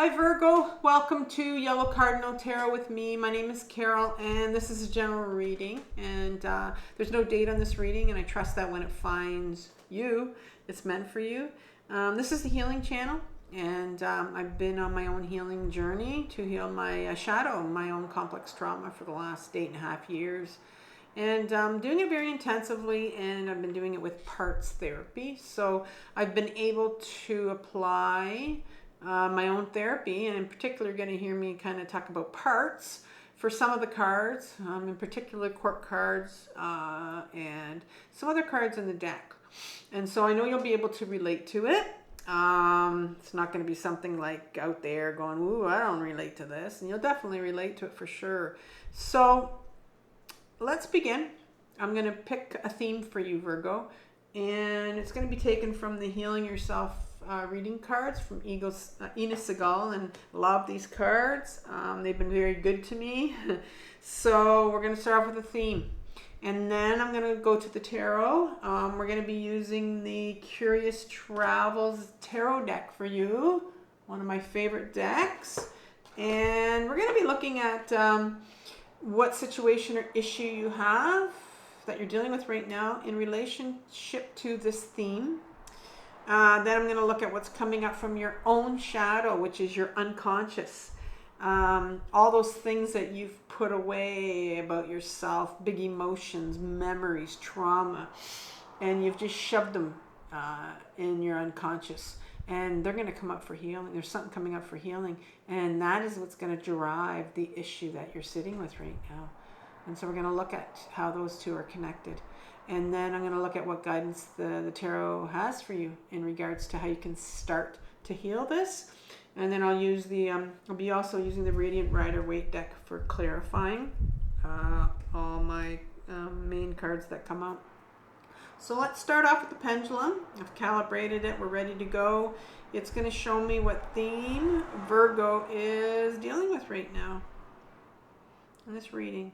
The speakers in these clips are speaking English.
Hi Virgo, welcome to Yellow Cardinal Tarot with me. My name is Carol and this is a general reading, and there's no date on this reading, and I trust that when it finds you, it's meant for you. This is the healing channel, and I've been on my own healing journey to heal my shadow, my own complex trauma for the last 8.5 years. And I'm doing it very intensively, and I've been doing it with parts therapy. So I've been able to apply my own therapy, and in particular, you're going to hear me kind of talk about parts for some of the cards, in particular court cards and some other cards in the deck. And so I know you'll be able to relate to it. It's not going to be something like out there going, ooh, I don't relate to this. And you'll definitely relate to it for sure. So let's begin. I'm going to pick a theme for you, Virgo, and it's going to be taken from the Healing Yourself reading cards from Ina Segal, and love these cards. They've been very good to me. So we're going to start off with a theme, and then I'm going to go to the tarot. We're going to be using the Curious Travels tarot deck for you, one of my favorite decks, and we're going to be looking at what situation or issue you have that you're dealing with right now in relationship to this theme. Then I'm going to look at what's coming up from your own shadow, which is your unconscious. All those things that you've put away about yourself, big emotions, memories, trauma, and you've just shoved them in your unconscious. And they're going to come up for healing. There's something coming up for healing. And that is what's going to drive the issue that you're sitting with right now. And so we're going to look at how those two are connected. And then I'm going to look at what guidance the tarot has for you in regards to how you can start to heal this. And then I'll use I'll be also using the Radiant Rider-Waite deck for clarifying all my main cards that come out. So let's start off with the pendulum. I've calibrated it. We're ready to go. It's going to show me what theme Virgo is dealing with right now in this reading.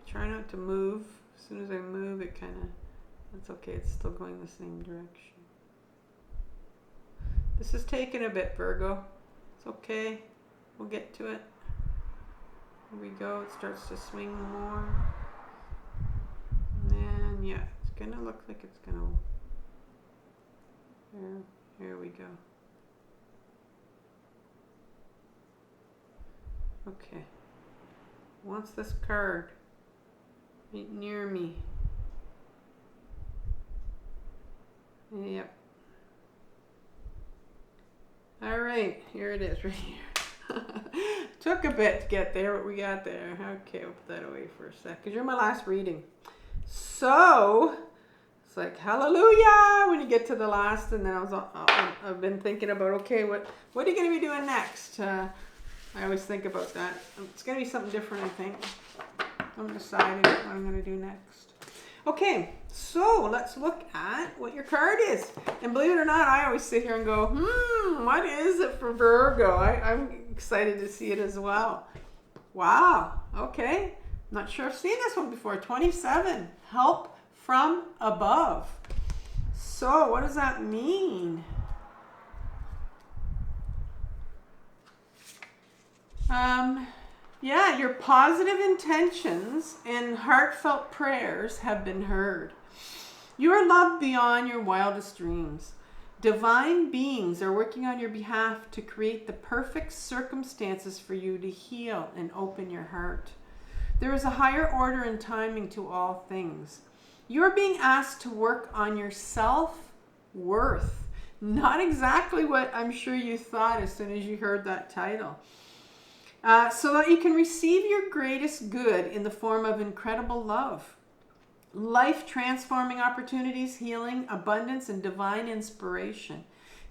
Try not to move. As soon as I move, it kind of, that's okay. It's still going the same direction. This is taking a bit, Virgo. It's okay. We'll get to it. Here we go. It starts to swing more. And yeah, it's going to look like it's going to, here we go. Okay. Once this card right near me. Yep. All right, here it is right here. Took a bit to get there, but we got there. Okay, I'll put that away for a sec, because you're my last reading. So it's like hallelujah when you get to the last, and then I've been thinking about, okay, what are you going to be doing next? I always think about that. It's going to be something different, I think. I'm deciding what I'm going to do next. Okay, so let's look at what your card is. And believe it or not, I always sit here and go, what is it for Virgo? I'm excited to see it as well. Wow, okay. Not sure I've seen this one before. 27, help from above. So what does that mean? Yeah, your positive intentions and heartfelt prayers have been heard. You are loved beyond your wildest dreams. Divine beings are working on your behalf to create the perfect circumstances for you to heal and open your heart. There is a higher order and timing to all things. You are being asked to work on your self-worth. Not exactly what I'm sure you thought as soon as you heard that title. So that you can receive your greatest good in the form of incredible love, life-transforming opportunities, healing, abundance, and divine inspiration.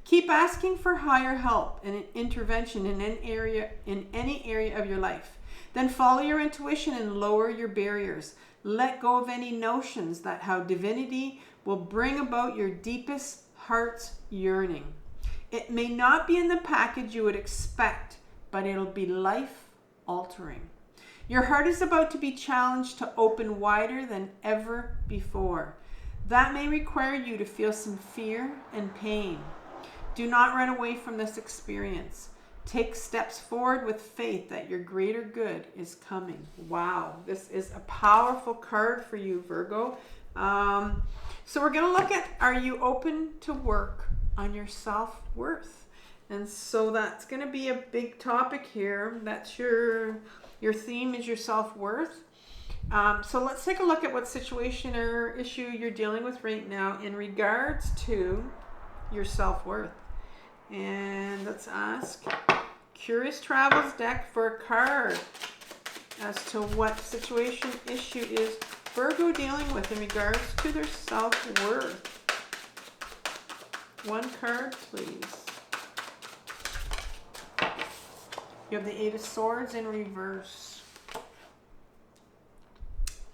Keep asking for higher help and intervention in any area of your life. Then follow your intuition and lower your barriers. Let go of any notions that how divinity will bring about your deepest heart's yearning. It may not be in the package you would expect, but it'll be life altering. Your heart is about to be challenged to open wider than ever before. That may require you to feel some fear and pain. Do not run away from this experience. Take steps forward with faith that your greater good is coming. Wow, this is a powerful card for you, Virgo. So we're going to look at, are you open to work on your self-worth? And so that's going to be a big topic here. That's your theme is your self-worth. So let's take a look at what situation or issue you're dealing with right now in regards to your self-worth. And let's ask Curious Travels deck for a card as to what situation issue is Virgo dealing with in regards to their self-worth. One card, please. You have the Eight of Swords in reverse.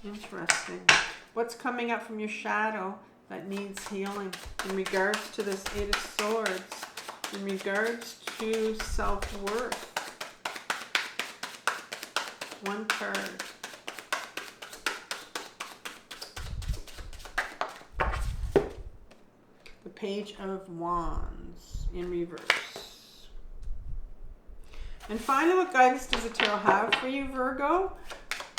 Interesting. What's coming up from your shadow that needs healing in regards to this Eight of Swords, in regards to self-worth? One card. The Page of Wands in reverse. And finally, what guidance does the tarot have for you, Virgo?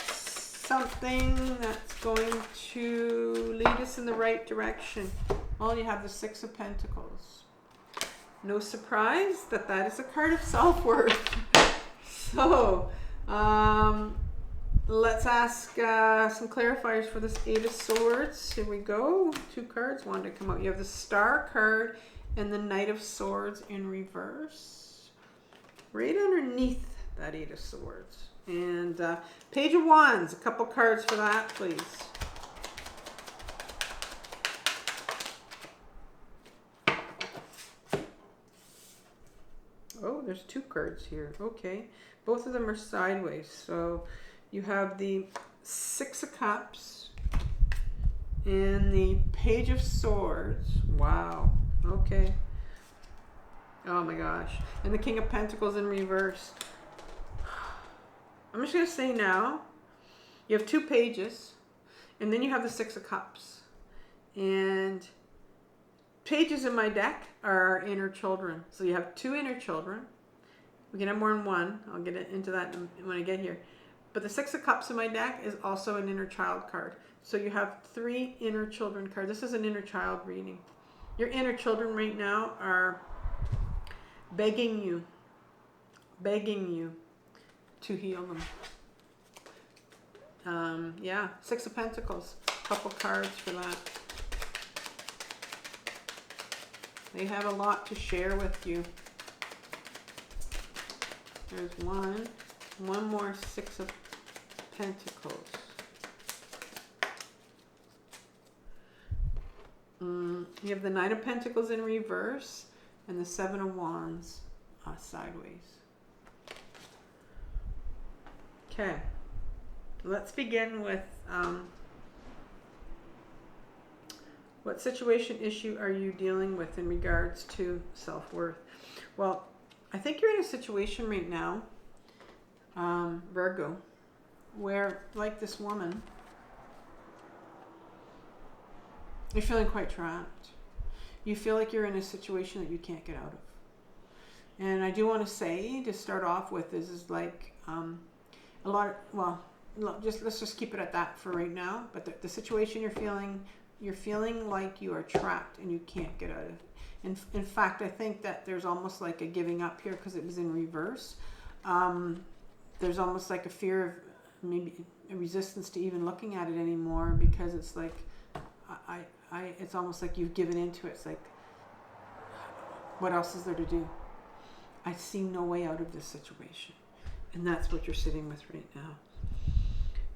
Something that's going to lead us in the right direction. Well, you have the Six of Pentacles. No surprise that that is a card of self-worth. So, let's ask some clarifiers for this Eight of Swords. Here we go. Two cards wanted to come out. You have the Star card and the Knight of Swords in reverse. Right underneath that Eight of Swords. And Page of Wands, a couple cards for that, please. Oh, there's two cards here. Okay. Both of them are sideways. So you have the Six of Cups and the Page of Swords. Wow. Okay. Oh my gosh. And the King of Pentacles in reverse. I'm just going to say now, you have two pages, and then you have the Six of Cups. And pages in my deck are inner children. So you have two inner children. We can have more than one. I'll get into that when I get here. But the Six of Cups in my deck is also an inner child card. So you have three inner children cards. This is an inner child reading. Your inner children right now are begging you to heal them. Yeah, Six of Pentacles, couple cards for that. They have a lot to share with you. There's one more Six of Pentacles. You have the Knight of Pentacles in reverse and the Seven of Wands sideways. Okay, let's begin with what situation issue are you dealing with in regards to self-worth? Well, I think you're in a situation right now, Virgo, where, like this woman, you're feeling quite trapped. You feel like you're in a situation that you can't get out of. And I do want to say, to start off with, this is like a lot of, well, let's just keep it at that for right now. But the situation you're feeling like you are trapped and you can't get out of it. In fact, I think that there's almost like a giving up here because it was in reverse. There's almost like a fear of maybe a resistance to even looking at it anymore, because it's like, it's almost like you've given into it. It's like, what else is there to do? I see no way out of this situation. And that's what you're sitting with right now.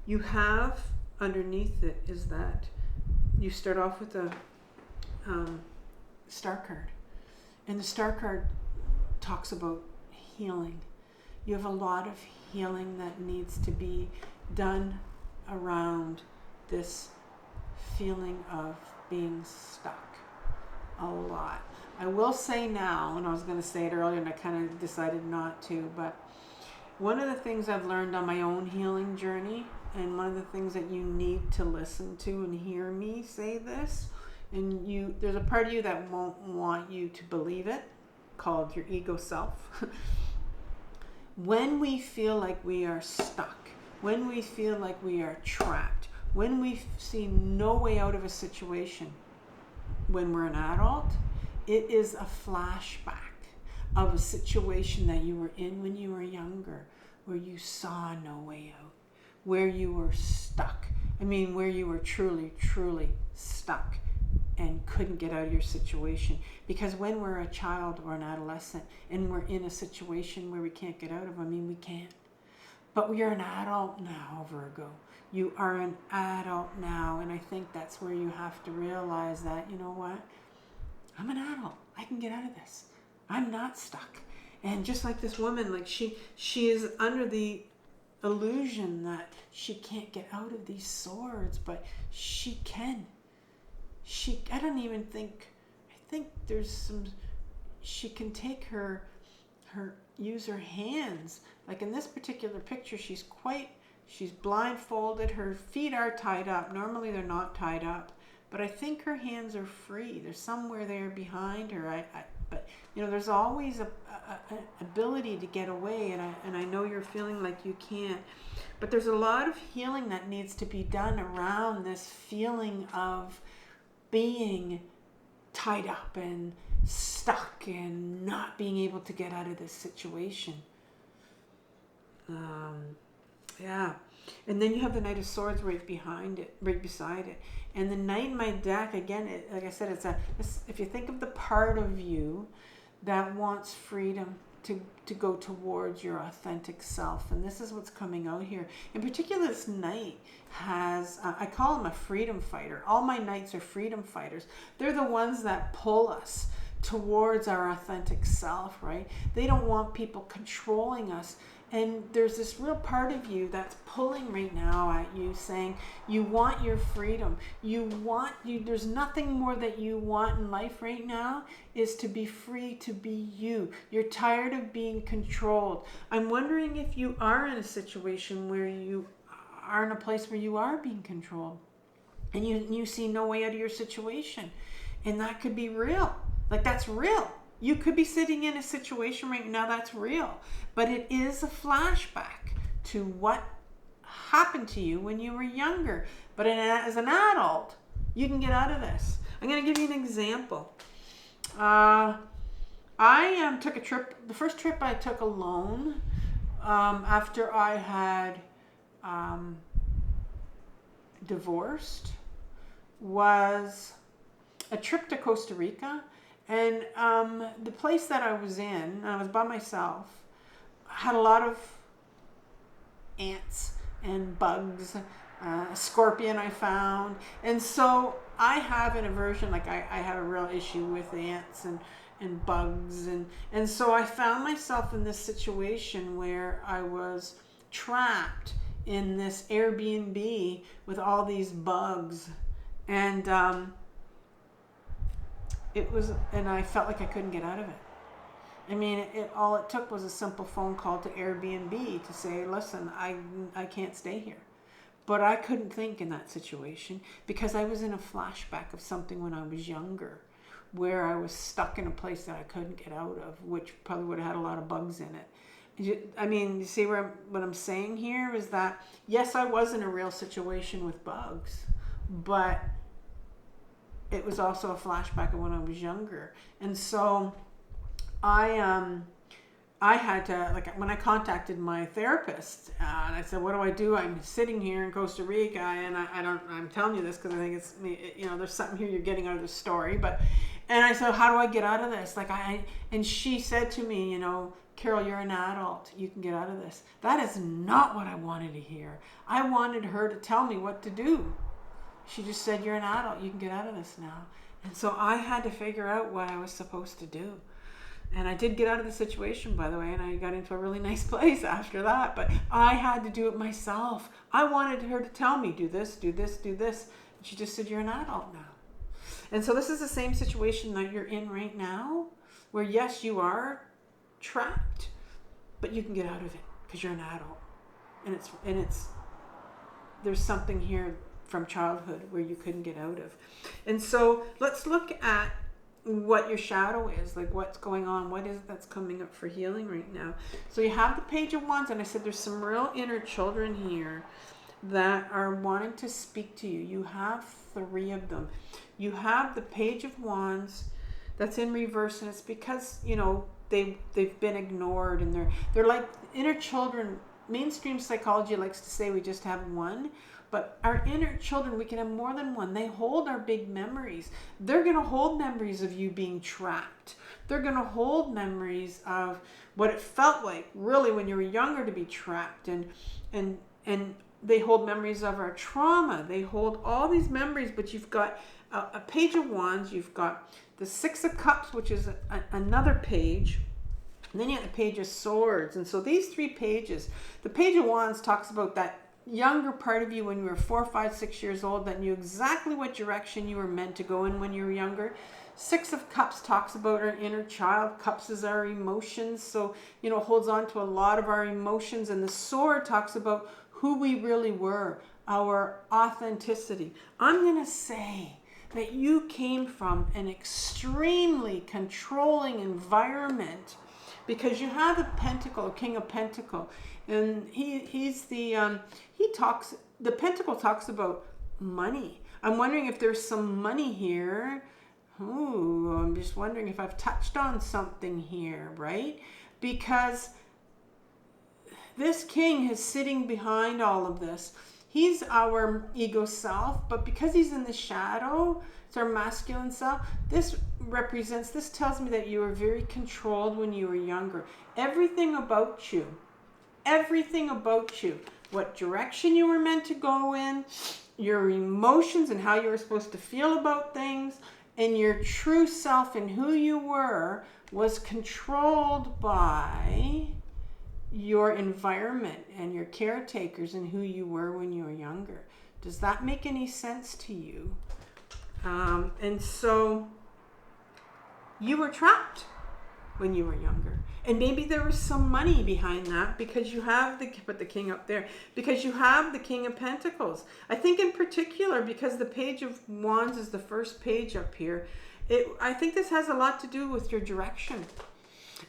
You have underneath it is that you start off with a Star card. And the Star card talks about healing. You have a lot of healing that needs to be done around this feeling of being stuck. A lot. I will say now, and I was going to say it earlier and I kind of decided not to, but One of the things I've learned on my own healing journey, and one of the things that you need to listen to and hear me say this, and there's a part of you that won't want you to believe it, called your ego self. When we feel like we are stuck, when we feel like we are trapped, when we see no way out of a situation, when we're an adult, it is a flashback of a situation that you were in when you were younger, where you saw no way out, where you were stuck. I mean, where you were truly, truly stuck and couldn't get out of your situation. Because when we're a child or an adolescent and we're in a situation where we can't get out of, I mean, we can't. But we are an adult now, Virgo. You are an adult now. And I think that's where you have to realize that, you know what? I'm an adult. I can get out of this. I'm not stuck. And just like this woman, like she is under the illusion that she can't get out of these swords, but she can. I think there's some, she can take use her hands. Like in this particular picture, she's blindfolded, her feet are tied up. Normally they're not tied up, but I think her hands are free. There's somewhere there behind her. But you know, there's always a ability to get away, and I know you're feeling like you can't. But there's a lot of healing that needs to be done around this feeling of being tied up and stuck and not being able to get out of this situation. Yeah. And then you have the Knight of Swords right behind it, right beside it. And the Knight in my deck, again, like I said, if you think of the part of you that wants freedom to go towards your authentic self, and this is what's coming out here. In particular, this Knight has, I call him a freedom fighter. All my Knights are freedom fighters. They're the ones that pull us towards our authentic self, right? They don't want people controlling us. And there's this real part of you that's pulling right now at you, saying you want your freedom. There's nothing more that you want in life right now is to be free to be you. You're tired of being controlled. I'm wondering if you are in a situation where you are in a place where you are being controlled and you see no way out of your situation. And that could be real. Like, that's real. You could be sitting in a situation right now that's real, but it is a flashback to what happened to you when you were younger. But as an adult, you can get out of this. I'm going to give you an example. I took a trip. The first trip I took alone after I had divorced was a trip to Costa Rica. And the place that I was in, I was by myself, had a lot of ants and bugs, a scorpion I found. And so I have an aversion, like I have a real issue with ants and bugs. And so I found myself in this situation where I was trapped in this Airbnb with all these bugs. And I felt like I couldn't get out of it. I mean, all it took was a simple phone call to Airbnb to say, listen, I can't stay here. But I couldn't think in that situation because I was in a flashback of something when I was younger where I was stuck in a place that I couldn't get out of, which probably would have had a lot of bugs in it. I mean, you see what I'm saying here is that, yes, I was in a real situation with bugs, but it was also a flashback of when I was younger. And so I had to, like, when I contacted my therapist, and I said, what do I do? I'm sitting here in Costa Rica, and I'm telling you this because I think it's, you know, there's something here you're getting out of the story. And I said, how do I get out of this? And she said to me, you know, Carol, you're an adult. You can get out of this. That is not what I wanted to hear. I wanted her to tell me what to do. She just said, you're an adult. You can get out of this now. And so I had to figure out what I was supposed to do. And I did get out of the situation, by the way, and I got into a really nice place after that. But I had to do it myself. I wanted her to tell me, do this, do this, do this. And she just said, you're an adult now. And so this is the same situation that you're in right now, where yes, you are trapped, but you can get out of it because you're an adult, and there's something here from childhood where you couldn't get out of. And so let's look at what your shadow is, like what's going on, what is it that's coming up for healing right now. So you have the Page of Wands, and I said there's some real inner children here that are wanting to speak to you. You have 3 of them. You have the Page of Wands that's in reverse, and it's because, you know, they've been ignored, and they're like inner children. Mainstream psychology likes to say we just have one, but our inner children, we can have more than one. They hold our big memories. They're going to hold memories of you being trapped. They're going to hold memories of what it felt like really when you were younger to be trapped, and they hold memories of our trauma. They hold all these memories, but you've got a Page of Wands, you've got the 6 of Cups, which is another page, and then you have the Page of Swords. And so these 3 pages, the Page of Wands talks about that younger part of you when you were 4, 5, 6 years old that knew exactly what direction you were meant to go in when you were younger. 6 of Cups talks about our inner child. Cups is our emotions, so, you know, holds on to a lot of our emotions. And the Sword talks about who we really were, our authenticity. I'm going to say that you came from an extremely controlling environment, because you have a Pentacle, King of Pentacle, and the Pentacle talks about money. I'm wondering if there's some money here. Ooh, I'm just wondering if I've touched on something here, right? Because this king is sitting behind all of this. He's our ego self, but because he's in the shadow, it's our masculine self. This tells me that you were very controlled when you were younger. Everything about you, what direction you were meant to go in, your emotions and how you were supposed to feel about things, and your true self and who you were was controlled by your environment and your caretakers and who you were when you were younger. Does that make any sense to you? And so you were trapped when you were younger, and maybe there was some money behind that, because you have put the king up there, because you have the King of Pentacles. I think in particular, because the Page of Wands is the first page up here, I think this has a lot to do with your direction.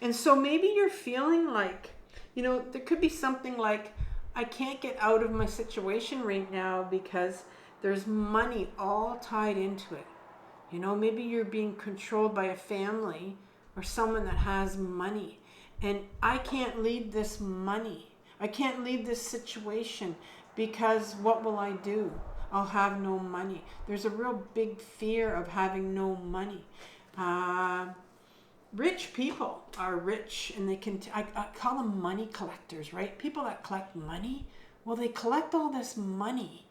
And so maybe you're feeling like, you know, there could be something like, I can't get out of my situation right now because there's money all tied into it. You know, maybe you're being controlled by a family or someone that has money, and I can't leave this money. I can't leave this situation, because what will I do? I'll have no money. There's a real big fear of having no money. Rich people are rich, and they can, I call them money collectors, right? People that collect money, well, they collect all this money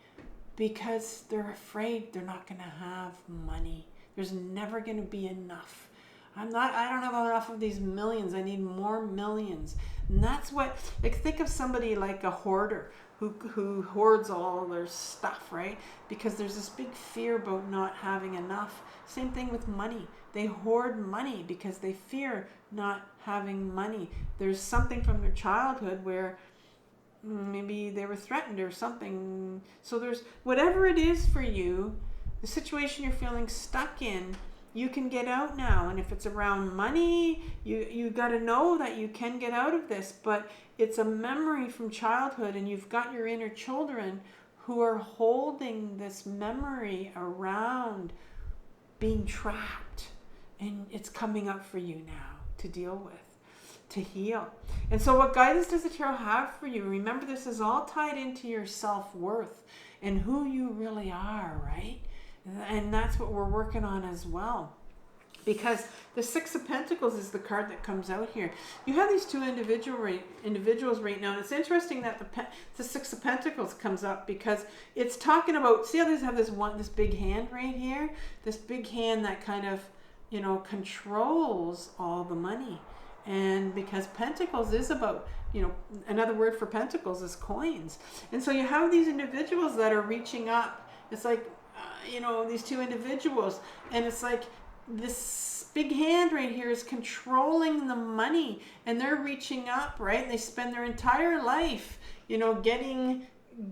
because they're afraid they're not going to have money. There's never going to be enough. I don't have enough of these millions. I need more millions. And that's what, like, think of somebody like a hoarder who hoards all their stuff, right? Because there's this big fear about not having enough. Same thing with money. They hoard money because they fear not having money. There's something from their childhood where maybe they were threatened or something. So there's whatever it is for you, the situation you're feeling stuck in, you can get out now. And if it's around money, you got to know that you can get out of this. But it's a memory from childhood, and you've got your inner children who are holding this memory around being trapped. And it's coming up for you now to deal with, to heal. And so what guidance does the tarot have for you? Remember, this is all tied into your self-worth and who you really are, right? And that's what we're working on as well. Because the Six of Pentacles is the card that comes out here. You have these two individuals right now. And it's interesting that the Six of Pentacles comes up, because it's talking about, see how they have this big hand right here? This big hand that kind of, you know, controls all the money. And because Pentacles is about, you know, another word for Pentacles is coins. And so you have these individuals that are reaching up. It's like, you know, these two individuals, and it's like this big hand right here is controlling the money, and they're reaching up, right? They spend their entire life, you know, getting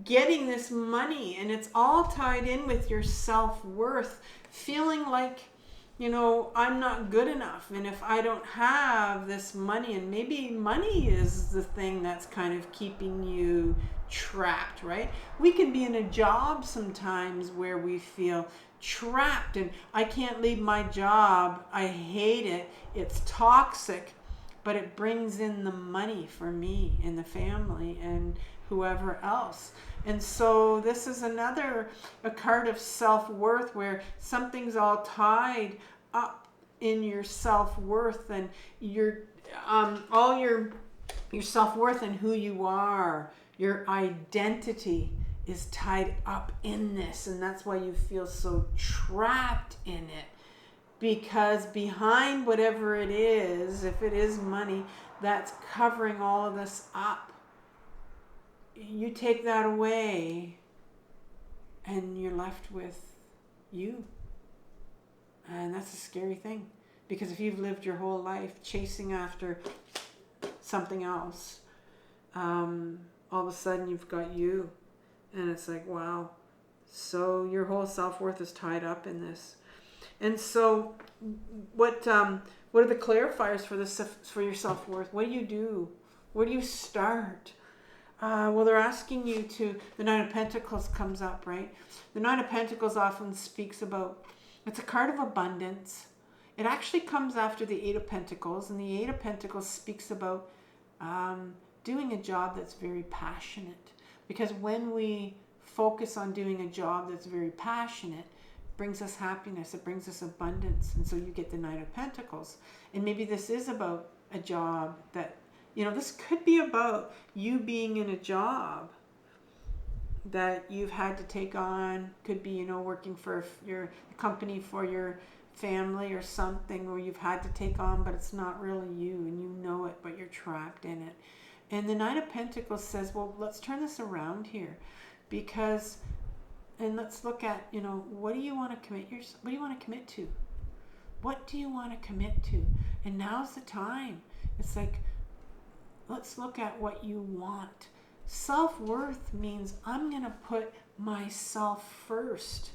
this money, and it's all tied in with your self-worth, feeling like, you know, I'm not good enough, and if I don't have this money, and maybe money is the thing that's kind of keeping you trapped, right? We can be in a job sometimes where we feel trapped, and I can't leave my job, I hate it, it's toxic, but it brings in the money for me and the family and whoever else. And so this is a card of self-worth, where something's all tied up in your self-worth, and your all your self-worth and who you are, your identity is tied up in this, and that's why you feel so trapped in it, because behind whatever it is, if it is money that's covering all of this up, you take that away and you're left with you. And that's a scary thing, because if you've lived your whole life chasing after something else, all of a sudden you've got you, and it's like, wow, so your whole self-worth is tied up in this. And so what are the clarifiers for this, for your self-worth? What do you do? Where do you start? Well, they're asking you to, the Nine of Pentacles comes up, right? The Nine of Pentacles often speaks about, it's a card of abundance. It actually comes after the Eight of Pentacles, and the Eight of Pentacles speaks about doing a job that's very passionate. Because when we focus on doing a job that's very passionate, it brings us happiness, it brings us abundance, and so you get the Nine of Pentacles. And maybe this is about a job that, you know, this could be about you being in a job that you've had to take on. Could be, you know, working for your company for your family or something, where you've had to take on, but it's not really you, and you know it, but you're trapped in it. And the Nine of Pentacles says, well, let's turn this around here, because, and let's look at, you know, what do you want to commit yourself? What do you want to commit to? What do you want to commit to? And now's the time. It's like, let's look at what you want. Self-worth means I'm going to put myself first.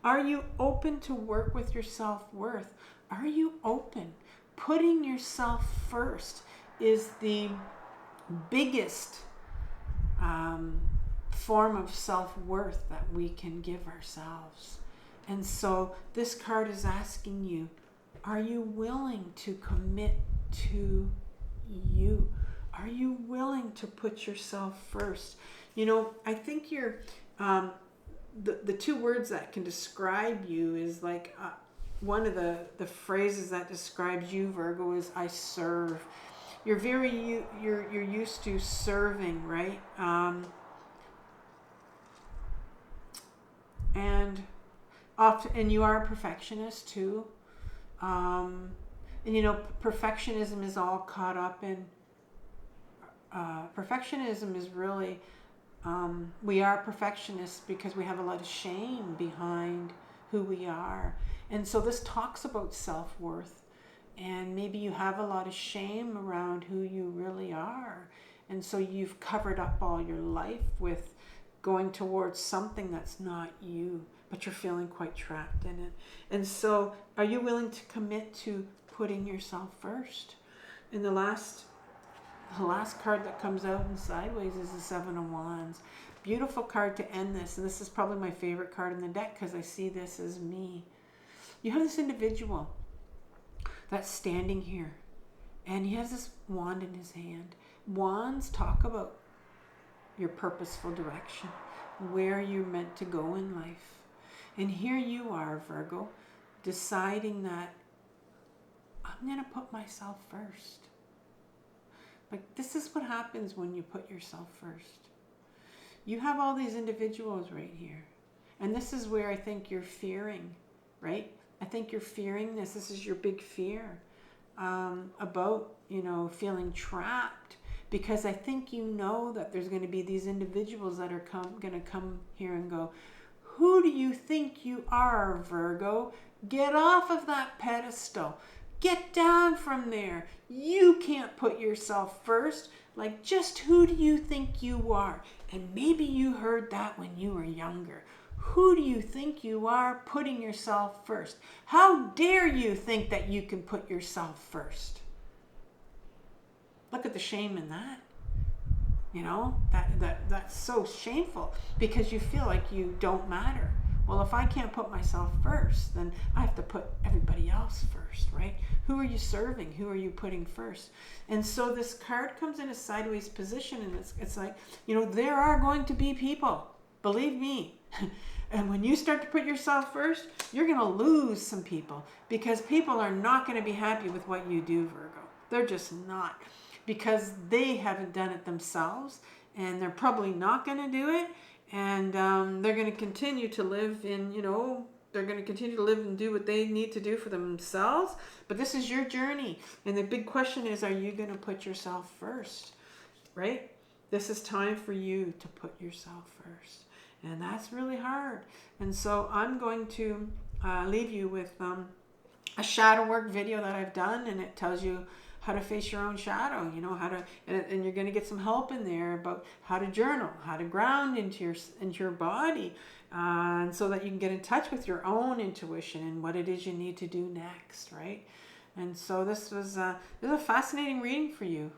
Are you open to work with your self-worth? Are you open? Putting yourself first is the biggest form of self-worth that we can give ourselves. And so this card is asking you, are you willing to commit to you? Are you willing to put yourself first? You know, I think you're, the two words that can describe you is like, one of the phrases that describes you, Virgo, is I serve. You're you're used to serving, right? And often, and you are a perfectionist too. And you know, perfectionism is all caught up in, perfectionism is really, we are perfectionists because we have a lot of shame behind who we are. And so this talks about self-worth, and maybe you have a lot of shame around who you really are. And so you've covered up all your life with going towards something that's not you, but you're feeling quite trapped in it. And so are you willing to commit to putting yourself first? And the last card that comes out in sideways is the Seven of Wands. Beautiful card to end this. And this is probably my favorite card in the deck, because I see this as me. You have this individual that's standing here, and he has this wand in his hand. Wands talk about your purposeful direction, where you're meant to go in life. And here you are, Virgo, deciding that I'm going to put myself first. Like, this is what happens when you put yourself first. You have all these individuals right here. And this is where I think you're fearing, right? I think you're fearing this. This is your big fear about, you know, feeling trapped. Because I think you know that there's going to be these individuals that are going to come here and go, who do you think you are, Virgo? Get off of that pedestal. Get down from there. You can't put yourself first. Like, just who do you think you are? And maybe you heard that when you were younger. Who do you think you are putting yourself first? How dare you think that you can put yourself first? Look at the shame in that. You know, that's so shameful because you feel like you don't matter. Well, if I can't put myself first, then I have to put everybody else first, right? Who are you serving? Who are you putting first? And so this card comes in a sideways position, and it's like, you know, there are going to be people, believe me. And when you start to put yourself first, you're going to lose some people because people are not going to be happy with what you do, Virgo. They're just not, because they haven't done it themselves, and they're probably not going to do it. And they're going to continue to live in, you know, they're going to continue to live and do what they need to do for themselves. But this is your journey. And the big question is, are you going to put yourself first, right? This is time for you to put yourself first. And that's really hard. And so I'm going to leave you with a shadow work video that I've done, and it tells you how to face your own shadow, you know, how to, and you're going to get some help in there about how to journal, how to ground into your body, and so that you can get in touch with your own intuition and what it is you need to do next, right? And so this was a fascinating reading for you,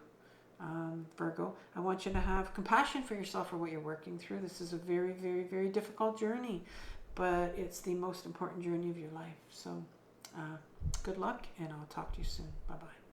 Virgo. I want you to have compassion for yourself for what you're working through. This is a very, very, very difficult journey, but it's the most important journey of your life. So good luck, and I'll talk to you soon. Bye-bye.